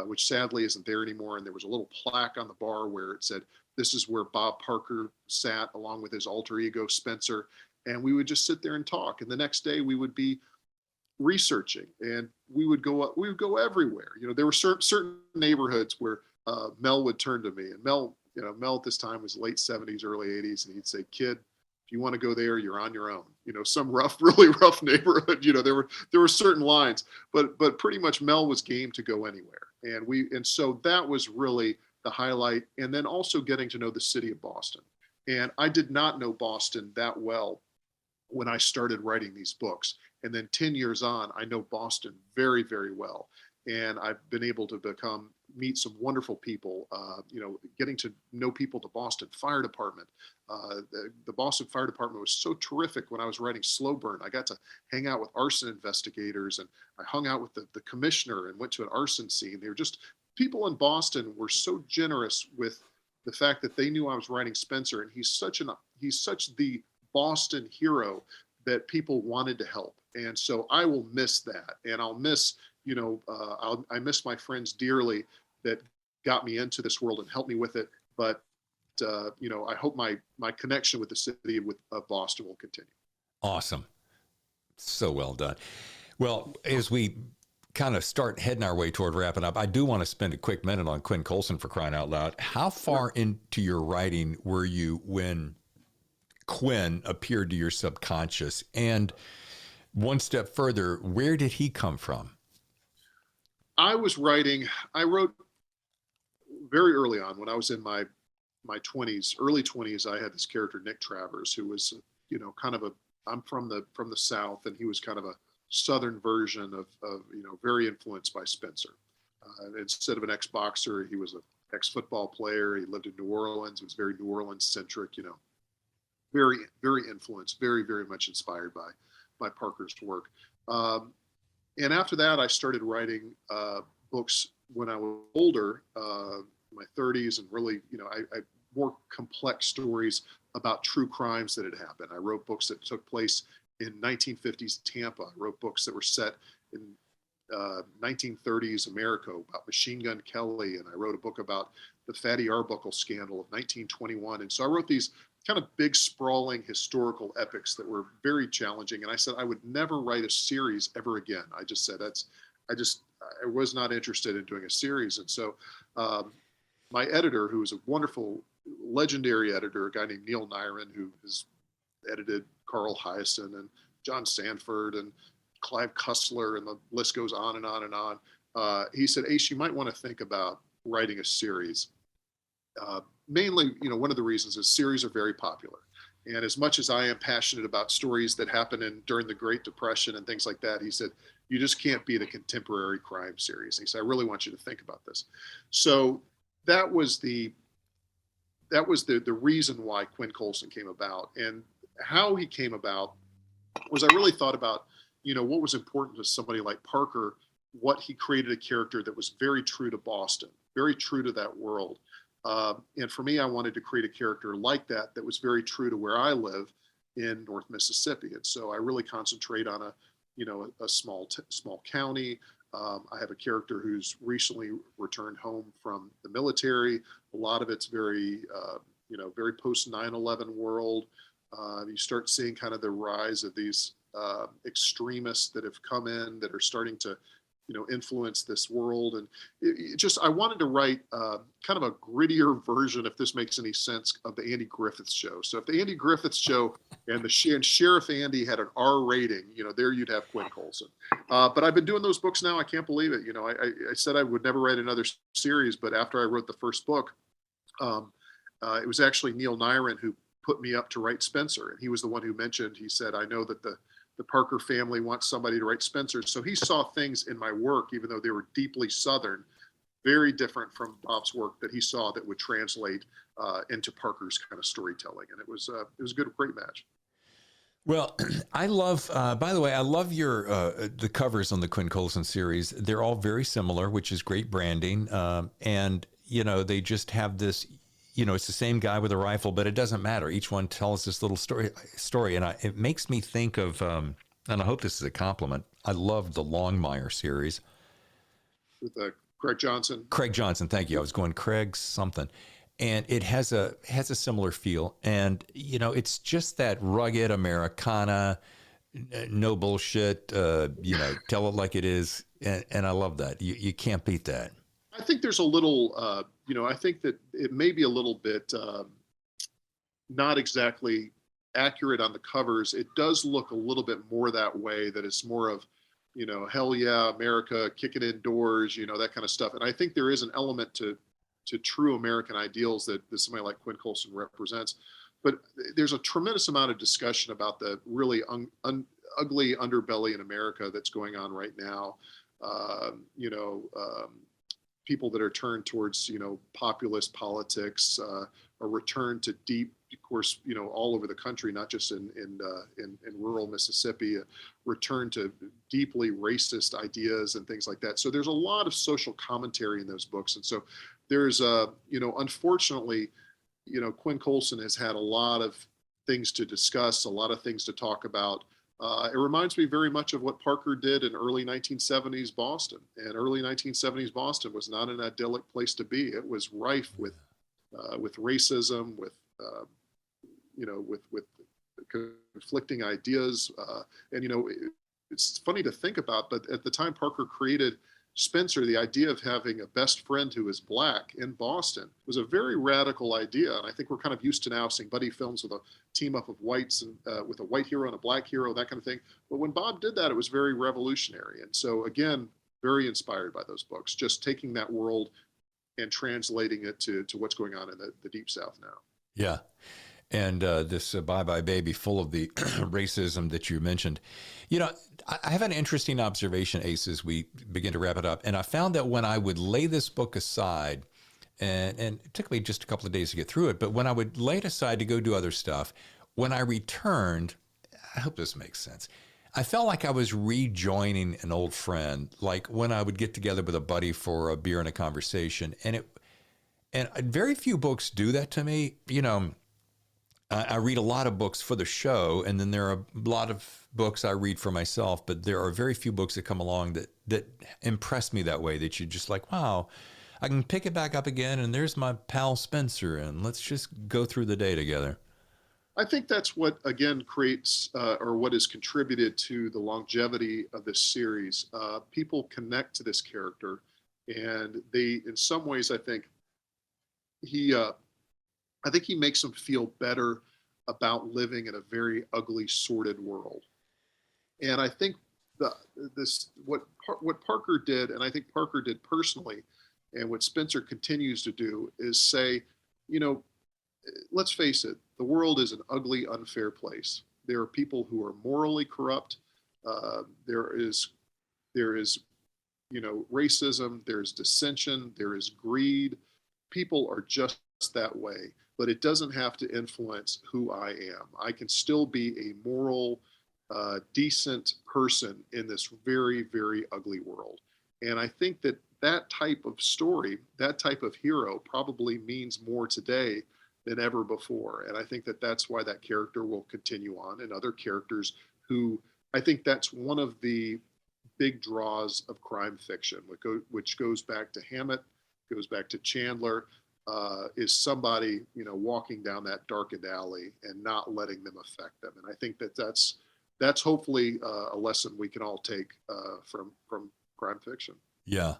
which sadly isn't there anymore. And there was a little plaque on the bar where it said, "This is where Bob Parker sat along with his alter ego, Spenser." And we would just sit there and talk. And the next day we would be researching, and we would go everywhere. There were certain neighborhoods where Mel would turn to me, and Mel at this time was late 70s, early 80s. And he'd say, "Kid, if you want to go there, you're on your own." Some really rough neighborhood, there were certain lines, but pretty much Mel was game to go anywhere. And so that was really the highlight. And then also getting to know the city of Boston. And I did not know Boston that well when I started writing these books. And then 10 years on, I know Boston very, very well. And I've been able to meet some wonderful people, getting to know people, the Boston Fire Department. The Boston Fire Department was so terrific when I was writing Slow Burn. I got to hang out with arson investigators, and I hung out with the commissioner and went to an arson scene. They were just, people in Boston were so generous with the fact that they knew I was writing Spenser, and he's such the Boston hero that people wanted to help. And so I will miss that. And I'll miss, I miss my friends dearly that got me into this world and helped me with it. But, I hope my connection with the city of Boston will continue. Awesome. So well done. Well, as we kind of start heading our way toward wrapping up, I do want to spend a quick minute on Quinn Coulson, for crying out loud. How far into your writing were you when Quinn appeared to your subconscious? And one step further, where did he come from? I wrote very early on when I was in my 20s, early 20s. I had this character, Nick Travers, who was, I'm from the South, and he was kind of a Southern version of very influenced by Spenser. Instead of an ex-boxer, he was an ex-football player. He lived in New Orleans. It was very New Orleans centric, very, very influenced, very, very much inspired by Parker's work. And after that, I started writing books when I was older, my 30s, and really, I more complex stories about true crimes that had happened. I wrote books that took place in 1950s Tampa. I wrote books that were set in 1930s America about Machine Gun Kelly, and I wrote a book about the Fatty Arbuckle scandal of 1921. And so I wrote these kind of big, sprawling historical epics that were very challenging. And I said I would never write a series ever again. I just said I was not interested in doing a series. And so my editor, who was a wonderful, legendary editor, a guy named Neil Nyron, who has edited Carl Hyacin and John Sanford and Clive Cussler, and the list goes on and on and on. He said, "Ace, you might want to think about writing a series." Mainly, one of the reasons is series are very popular. And as much as I am passionate about stories that happened during the Great Depression and things like that, he said, "You just can't beat a contemporary crime series." And he said, "I really want you to think about this." So that was the reason why Quinn Coulson came about. And how he came about was I really thought about, what was important to somebody like Parker, what he created a character that was very true to Boston, very true to that world. And for me, I wanted to create a character like that was very true to where I live in North Mississippi. And so I really concentrate on a small county. I have a character who's recently returned home from the military. A lot of it's very, very post 9/11 world. You start seeing kind of the rise of these extremists that have come in that are starting to, influence this world. And I wanted to write kind of a grittier version, if this makes any sense, of the Andy Griffith Show. So if the Andy Griffith Show and Sheriff Andy had an R rating, there you'd have Quinn Colson. But I've been doing those books now. I can't believe it. I said I would never write another series, but after I wrote the first book, it was actually Neil Nyren who put me up to write Spencer. And he was the one who mentioned, he said, I know that the Parker family wants somebody to write Spencer. So he saw things in my work, even though they were deeply Southern, very different from Bob's work that he saw that would translate into Parker's kind of storytelling. And it was a great match. Well, I love, by the way, I love the covers on the Quinn Colson series. They're all very similar, which is great branding. And, they just have this, it's the same guy with a rifle, but it doesn't matter. Each one tells this little story. And it makes me think of, and I hope this is a compliment, I love the Longmire series. With Craig Johnson. Craig Johnson, thank you. I was going Craig something. And it has a similar feel. And, it's just that rugged Americana, no bullshit, tell it like it is. And I love that. You can't beat that. I think there's a little, I think that it may be a little bit not exactly accurate on the covers. It does look a little bit more that way, that it's more of, hell yeah, America, kick it indoors, that kind of stuff. And I think there is an element to true American ideals that somebody like Quinn Colson represents. But there's a tremendous amount of discussion about the really ugly underbelly in America that's going on right now. People that are turned towards, populist politics, a return to deep, of course, all over the country, not just in rural Mississippi, a return to deeply racist ideas and things like that. So there's a lot of social commentary in those books. And so there's unfortunately, Quinn Colson has had a lot of things to discuss, a lot of things to talk about. It reminds me very much of what Parker did in early 1970s Boston. And early 1970s Boston was not an idyllic place to be. It was rife with racism, with conflicting ideas. It's funny to think about, but at the time Parker created Spencer, the idea of having a best friend who is Black in Boston was a very radical idea. And I think we're kind of used to now seeing buddy films with a team up of whites and with a white hero and a Black hero, that kind of thing. But when Bob did that, it was very revolutionary. And so again, very inspired by those books, just taking that world and translating it to what's going on in the Deep South now. Yeah. And this Bye Bye Baby, full of the racism that you mentioned. I have an interesting observation, Ace, as we begin to wrap it up. And I found that when I would lay this book aside, and it took me just a couple of days to get through it, but when I would lay it aside to go do other stuff, when I returned, I hope this makes sense, I felt like I was rejoining an old friend, like when I would get together with a buddy for a beer and a conversation. And very few books do that to me. I read a lot of books for the show, and then there are a lot of books I read for myself, but there are very few books that come along that impress me that way, that you're just like, wow, I can pick it back up again, and there's my pal Spencer, and let's just go through the day together. I think that's what, again, creates or what has contributed to the longevity of this series. People connect to this character, and they, in some ways, I think he makes them feel better about living in a very ugly, sordid world. And I think what Parker did, and I think Parker did personally, and what Spencer continues to do, is say, let's face it, the world is an ugly, unfair place. There are people who are morally corrupt. There is racism. There's dissension. There is greed. People are just that way. But it doesn't have to influence who I am. I can still be a moral, decent person in this very, very ugly world. And I think that that type of story, that type of hero probably means more today than ever before. And I think that that's why that character will continue on, and other characters who, I think that's one of the big draws of crime fiction, which goes back to Hammett, goes back to Chandler, is somebody, walking down that darkened alley and not letting them affect them. And I think that that's hopefully a lesson we can all take from crime fiction. Yeah.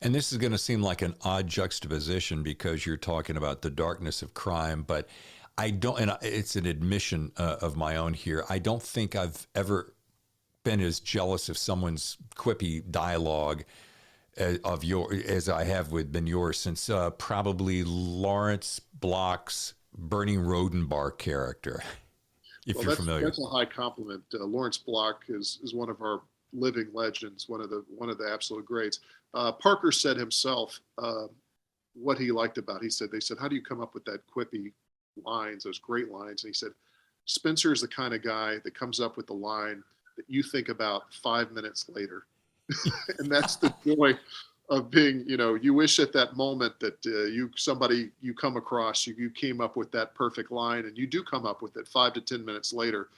And this is going to seem like an odd juxtaposition because you're talking about the darkness of crime, but I don't, and it's an admission of my own here. I don't think I've ever been as jealous of someone's quippy dialogue as I have been yours since probably Lawrence Block's Bernie Rodenbach character. If you're familiar, that's a high compliment. Lawrence Block is one of our living legends, one of the absolute greats. Parker said himself what he liked about. They said, how do you come up with that quippy lines, those great lines? And he said, Spencer is the kind of guy that comes up with the line that you think about 5 minutes later. And that's the joy of being, you wish at that moment that somebody you come across, you came up with that perfect line, and you do come up with it 5 to 10 minutes later.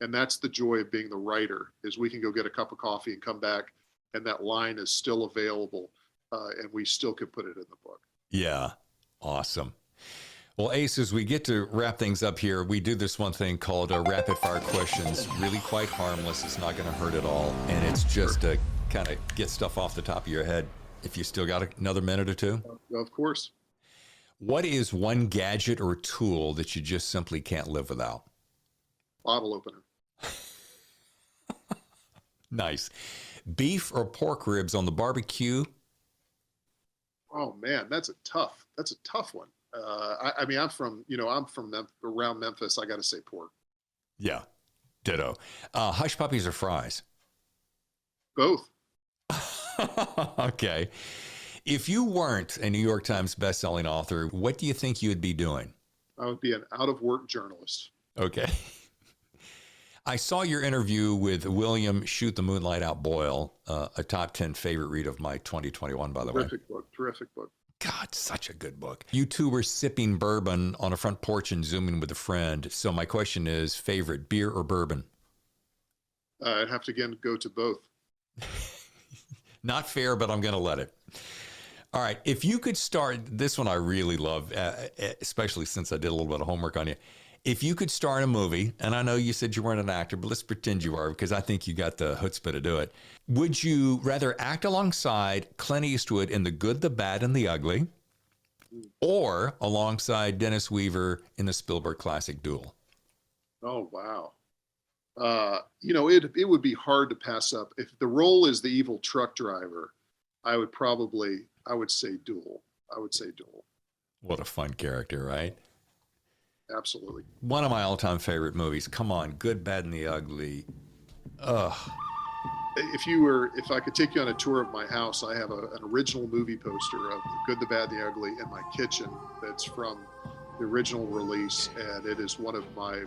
And that's the joy of being the writer, is we can go get a cup of coffee and come back, and that line is still available, and we still can put it in the book. Yeah. Awesome. Well, Ace, as we get to wrap things up here, we do this one thing called rapid fire questions. Really quite harmless. It's not going to hurt at all. And it's just to kind of get stuff off the top of your head. If you still got another minute or two. Of course. What is one gadget or tool that you just simply can't live without? Bottle opener. Nice. Beef or pork ribs on the barbecue? Oh man, that's a tough one. I'm from around Memphis. I got to say pork. Yeah, ditto. Hush puppies or fries? Both. Okay. If you weren't a New York Times bestselling author, what do you think you would be doing? I would be an out-of-work journalist. Okay. I saw your interview with William Shoot the Moonlight Out Boyle, a top 10 favorite read of my 2021, by the way. Terrific book. God, such a good book. You two were sipping bourbon on a front porch and Zooming with a friend. So my question is, favorite, beer or bourbon? I'd have to, again, go to both. Not fair, but I'm going to let it. All right. If you could start, this one I really love, especially since I did a little bit of homework on you. If you could star in a movie, and I know you said you weren't an actor, but let's pretend you are because I think you got the chutzpah to do it. Would you rather act alongside Clint Eastwood in The Good, the Bad, and the Ugly, or alongside Dennis Weaver in the Spielberg classic Duel? Oh, wow. It would be hard to pass up. If the role is the evil truck driver, I would say Duel. What a fun character, right? Absolutely. One of my all-time favorite movies. Come on, Good, Bad, and the Ugly. Ugh. If I could take you on a tour of my house, I have an original movie poster of The Good, the Bad, and the Ugly in my kitchen that's from the original release, and it is one of my,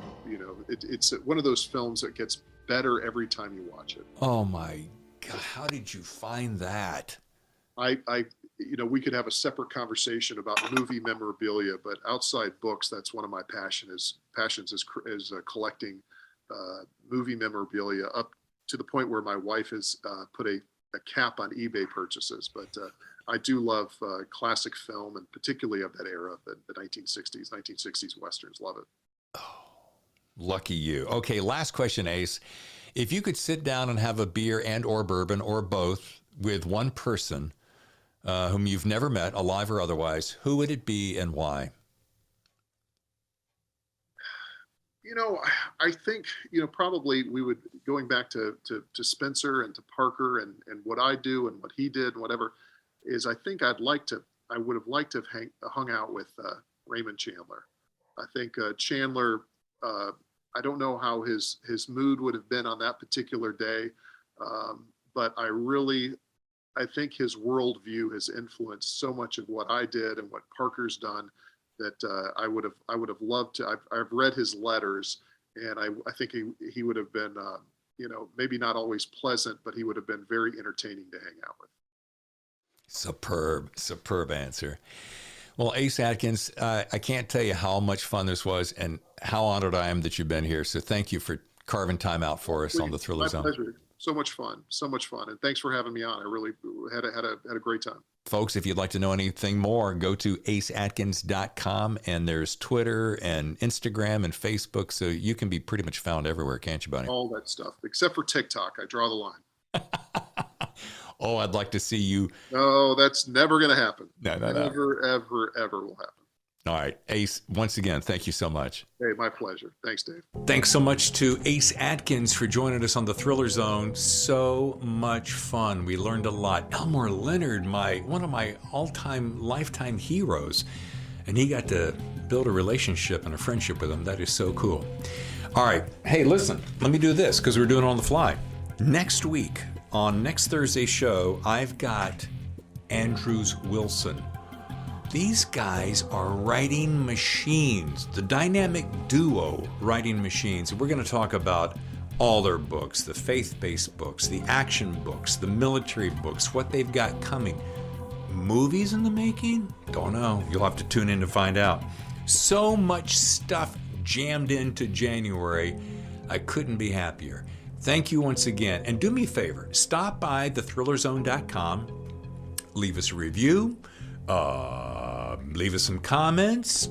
it's one of those films that gets better every time you watch it. Oh my God, how did you find that? We could have a separate conversation about movie memorabilia, but outside books, that's one of my passions is collecting movie memorabilia, up to the point where my wife has put a cap on eBay purchases. But I do love classic film, and particularly of that era, the 1960s Westerns. Love it. Oh, lucky you. Okay, last question, Ace. If you could sit down and have a beer and or bourbon or both with one person whom you've never met, alive or otherwise, who would it be and why? I think, probably we would, going back to Spencer and to Parker and what I do and what he did and whatever, is I think I would have liked to have hung out with Raymond Chandler. I think Chandler, I don't know how his mood would have been on that particular day, but I think his worldview has influenced so much of what I did and what Parker's done that I would have loved to. I've read his letters, and I think he would have been, maybe not always pleasant, but he would have been very entertaining to hang out with. Superb answer. Well, Ace Atkins, I can't tell you how much fun this was and how honored I am that you've been here. So thank you for carving time out for us on the Thriller Zone. My pleasure. So much fun. And thanks for having me on. I really had a great time. Folks, if you'd like to know anything more, go to aceatkins.com, and there's Twitter and Instagram and Facebook, so you can be pretty much found everywhere, can't you, buddy? All that stuff, except for TikTok. I draw the line. Oh, I'd like to see you. No, that's never going to happen. No. Never, ever will happen. All right. Ace, once again, thank you so much. Hey, my pleasure. Thanks, Dave. Thanks so much to Ace Atkins for joining us on the Thriller Zone. So much fun. We learned a lot. Elmore Leonard, one of my all-time lifetime heroes, and he got to build a relationship and a friendship with him. That is so cool. All right. Hey, listen, let me do this because we're doing it on the fly. Next week, on next Thursday's show, I've got Andrews Wilson. These guys are writing machines, the dynamic duo writing machines. We're going to talk about all their books, the faith-based books, the action books, the military books, what they've got coming. Movies in the making? Don't know. You'll have to tune in to find out. So much stuff jammed into January. I couldn't be happier. Thank you once again. And do me a favor, stop by thethrillerzone.com, leave us a review, leave us some comments,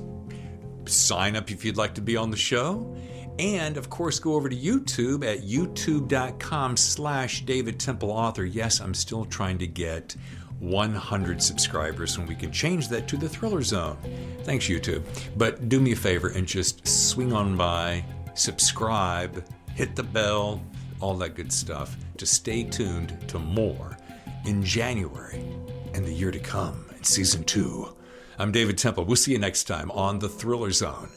sign up if you'd like to be on the show, and of course go over to YouTube at youtube.com/David Temple Author. Yes, I'm still trying to get 100 subscribers, and we can change that to the Thriller Zone. Thanks, YouTube. But do me a favor and just swing on by, subscribe, hit the bell, all that good stuff, to stay tuned to more in January and the year to come in Season 2. I'm David Temple. We'll see you next time on the Thriller Zone.